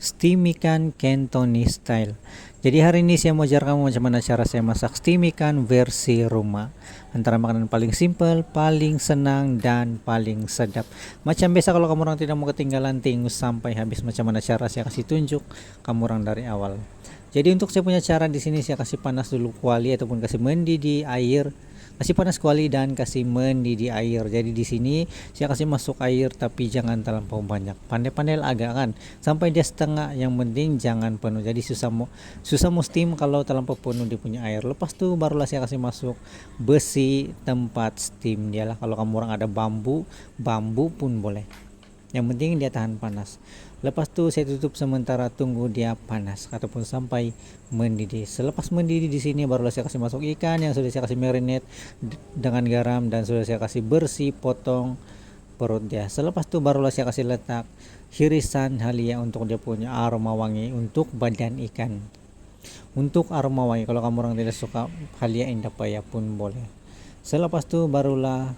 Steam ikan Cantonese style. Jadi hari ini saya mau ajar kamu macam mana cara saya masak steam ikan versi rumah. Antara makanan paling simple, paling senang, dan paling sedap. Macam biasa kalau kamu orang tidak mau ketinggalan, tunggu sampai habis macam mana cara saya kasih tunjuk kamu orang dari awal. Jadi untuk saya punya cara di sini saya kasih panas dulu kuali ataupun kasih mendidih air. Kasih panas kuali dan kasih mendidih air. Jadi di sini saya kasih masuk air tapi jangan terlampau banyak. Pandai-pandai agak kan sampai dia setengah, yang penting jangan penuh. Jadi susah mau steam kalau terlampau penuh dia punya air. Lepas tu barulah saya kasih masuk besi tempat steam dia lah. Kalau kamu orang ada bambu pun boleh. Yang penting dia tahan panas. Lepas tu saya tutup sementara, tunggu dia panas ataupun sampai mendidih. Selepas mendidih di sini barulah saya kasih masuk ikan yang sudah saya kasih marinate dengan garam dan sudah saya kasih bersih potong perut dia. Selepas itu barulah saya kasih letak hirisan halia untuk dia punya aroma wangi untuk badan ikan. Untuk aroma wangi, kalau kamu orang tidak suka halia indah payah pun boleh. Selepas itu barulah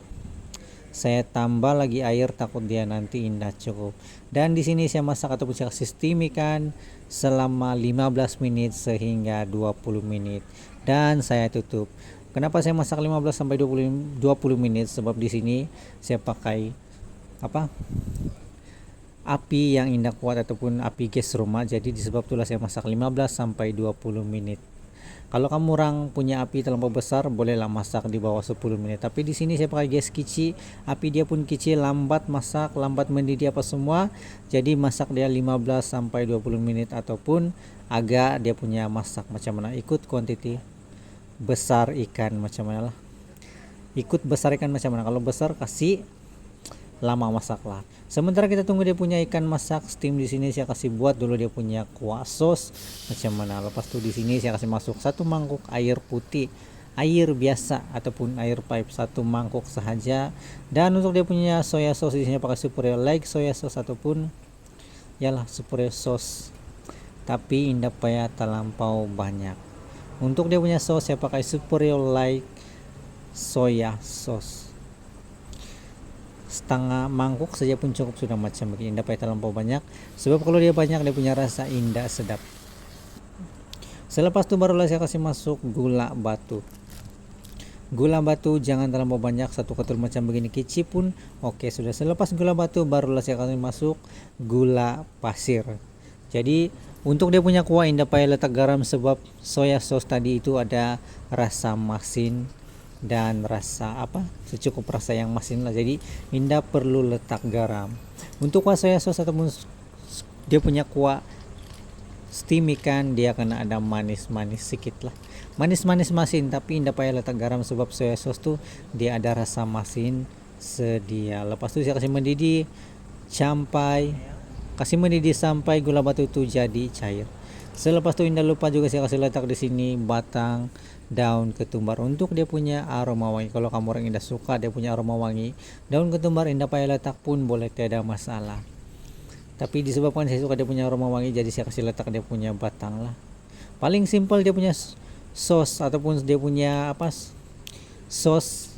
saya tambah lagi air, takut dia nanti indah cukup. Dan di sini saya masak ataupun saya kasih steam ikan selama 15 menit sehingga 20 menit dan saya tutup. Kenapa saya masak 15 sampai 20 menit? Sebab di sini saya pakai api yang indah kuat ataupun api gas rumah. Jadi disebab itulah saya masak 15 sampai 20 menit. Kalau kamu orang punya api terlalu besar, bolehlah masak di bawah 10 menit. Tapi di sini saya pakai gas kecil, api dia pun kecil, lambat masak, lambat mendidih apa semua. Jadi masak dia 15 sampai 20 menit ataupun agak dia punya masak macam mana, ikut kuantiti besar ikan macam mana lah. Ikut besar ikan macam mana. Kalau besar kasih lama masak lah. Sementara kita tunggu dia punya ikan masak steam, di sini saya kasih buat dulu dia punya kuah sos macam mana. Lepas tu di sini saya kasih masuk 1 mangkuk air putih, air biasa ataupun air pipe 1 mangkuk sahaja. Dan untuk dia punya soya sauce di sini pakai superior like soya sauce ataupun yalah superior sauce. Tapi indah payah terlampau banyak. Untuk dia punya sauce saya pakai superior like soya sauce. Setengah mangkuk saja pun cukup sudah macam begini, indah payah terlampau banyak. Sebab kalau dia banyak dia punya rasa indah sedap. Selepas itu barulah saya kasih masuk gula batu. Gula batu jangan terlampau banyak, 1 ketul macam begini kecil pun oke sudah. Selepas gula batu barulah saya kasih masuk gula pasir. Jadi untuk dia punya kuah indah payah letak garam, sebab soya sauce tadi itu ada rasa masin dan rasa secukup rasa yang masin lah. Jadi indah perlu letak garam. Untuk kuah soya sauce ataupun dia punya kuah steam ikan, dia kena ada manis-manis sedikit lah, manis-manis masin, tapi indah payah letak garam sebab soya sauce tuh dia ada rasa masin sedia. Lepas itu saya kasih mendidih sampai gula batu itu jadi cair. Selepas itu indah lupa juga saya kasih letak di sini batang daun ketumbar untuk dia punya aroma wangi. Kalau kamu orang indah suka dia punya aroma wangi, daun ketumbar indah payah letak pun boleh, tidak masalah. Tapi disebabkan saya suka dia punya aroma wangi, jadi saya kasih letak dia punya batang lah. Paling simple dia punya sos ataupun dia punya sos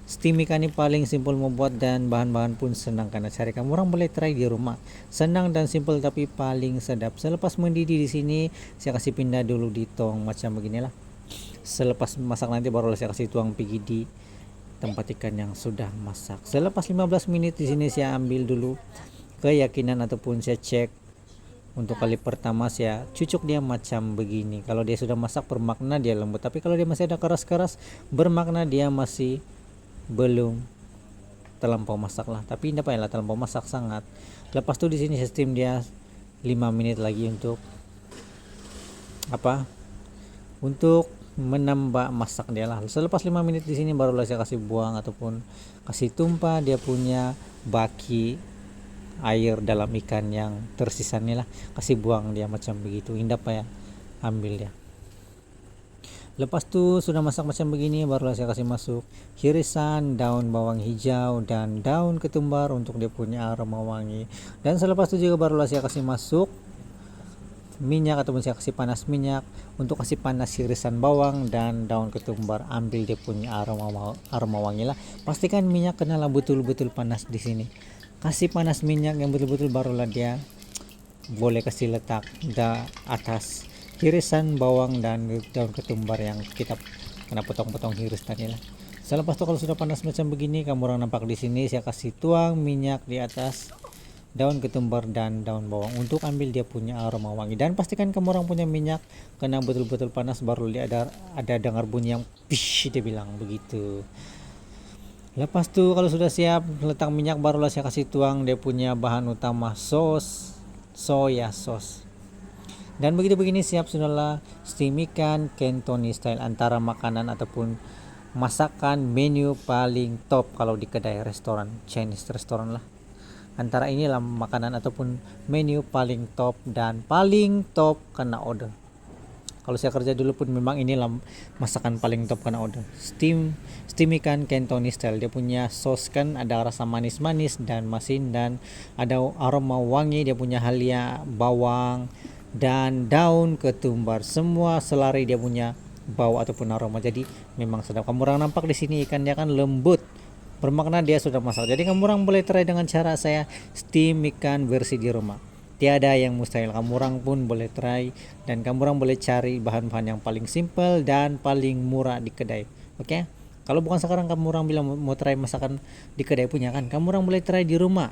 steam ikan ini paling simple membuat dan bahan-bahan pun senang karena cari. Kamu orang boleh try di rumah, senang dan simple tapi paling sedap. Selepas mendidih di sini saya kasih pindah dulu di tong macam beginilah. Selepas masak nanti baru saya kasih tuang pergi di tempat ikan yang sudah masak. Selepas 15 menit di sini saya ambil dulu keyakinan ataupun saya cek. Untuk kali pertama saya cucuk dia macam begini. Kalau dia sudah masak bermakna dia lembut, tapi kalau dia masih ada keras-keras bermakna dia masih belum terlampau masak lah. Tapi indah payah lah terlampau masak sangat. Lepas tu di sini saya steam dia 5 menit lagi untuk untuk menambah masak dia lah. Selepas 5 menit di sini barulah saya kasih buang ataupun kasih tumpah dia punya baki air dalam ikan yang tersisa nih lah, kasih buang dia macam begitu, indah payah ambil dia. Lepas tu sudah masak macam begini barulah saya kasih masuk hirisan daun bawang hijau dan daun ketumbar untuk dia punya aroma wangi. Dan selepas itu juga barulah saya kasih masuk minyak ataupun saya kasih panas minyak untuk kasih panas hirisan bawang dan daun ketumbar, ambil dia punya aroma wangi lah. Pastikan minyak kenalah betul-betul panas di sini. Kasih panas minyak yang betul-betul barulah dia boleh kasih letak atas irisan bawang dan daun ketumbar yang kita kena potong-potong iris tadi lah. Selepas itu kalau sudah panas macam begini, kamu orang nampak di sini saya kasih tuang minyak di atas daun ketumbar dan daun bawang untuk ambil dia punya aroma wangi. Dan pastikan kamu orang punya minyak kena betul-betul panas, baru dia ada dengar bunyi yang pish, dia bilang begitu. Lepas tuh kalau sudah siap letak minyak, barulah saya kasih tuang dia punya bahan utama, soya sauce. Dan begitu begini siap sudahlah steam ikan Cantonese style, antara makanan ataupun masakan menu paling top kalau di kedai restoran Chinese restoran lah. Antara inilah makanan ataupun menu paling top dan paling top kena order. Kalau saya kerja dulu pun memang inilah masakan paling top kena order. Steam ikan Cantonese style. Dia punya sos kan ada rasa manis-manis dan masin, dan ada aroma wangi. Dia punya halia bawang dan daun ketumbar. Semua selari dia punya bau ataupun aroma. Jadi memang sedap. Kamu orang nampak di sini ikannya kan lembut, bermakna dia sudah masak. Jadi kamu orang boleh try dengan cara saya steam ikan versi di rumah. Tiada yang mustahil. Kamu orang pun boleh try, dan kamu orang boleh cari bahan-bahan yang paling simple dan paling murah di kedai. Oke? Kalau bukan sekarang kamu orang bilang mau try masakan di kedai punya kan, kamu orang boleh try di rumah.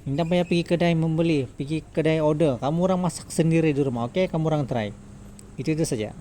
Tidak payah pergi kedai membeli, pergi kedai order. Kamu orang masak sendiri di rumah. Oke, kamu orang try. Itu saja.